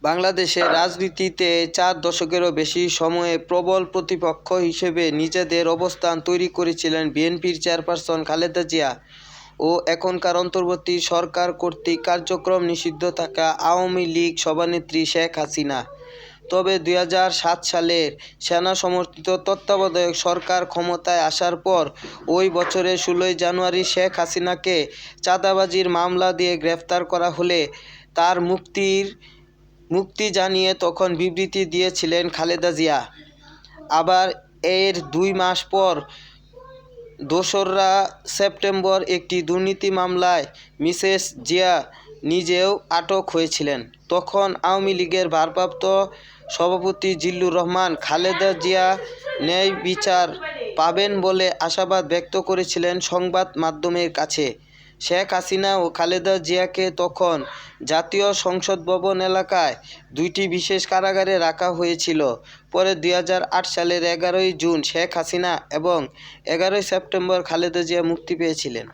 বাংলাদেশের রাজনীতিতে 4 দশকেরও বেশি সময়ে প্রবল প্রতিপক্ষ হিসেবে নিজেদের অবস্থান তৈরি করেছিলেন বিএনপির চেয়ারপারসন খালেদা জিয়া ও এখনকার অন্তর্বর্তী সরকার কর্তৃক কার্যক্রম নিষিদ্ধ থাকা আওয়ামী লীগ সভানেত্রী শেখ হাসিনা। তবে 2007 সালের সেনা সমর্থিত তত্ত্বাবধায়ক সরকার ক্ষমতায় আসার পর ওই বছরের 16 জানুয়ারি শেখ হাসিনাকে চাঁদাবাজির মামলা দিয়ে গ্রেফতার করা হলে তার মুক্তি জানিয়ে তখন বিবৃতি দিয়েছিলেন খালেদা জিয়া। আবার এর 2 মাস পর 2রা সেপ্টেম্বর একটি দুর্নীতি মামলায় মিসেস জিয়া নিজেও আটক হয়েছিলেন। তখন আওয়ামী লীগের ভারপ্রাপ্ত সভাপতি জিল্লুর রহমান খালেদা জিয়া ন্যায় বিচার পাবেন বলে আশাবাদ ব্যক্ত করেছিলেন সংবাদ মাধ্যমের কাছে। শেখ হাসিনা ও খালেদা জিয়াকে তখন জাতীয় সংসদ ভবন এলাকায় 2টি বিশেষ কারাগারে রাখা হয়েছিল। পরে 2008 সালের 11ই জুন শেখ হাসিনা এবং 11ই সেপ্টেম্বর খালেদা জিয়া মুক্তি পেয়েছিলেন।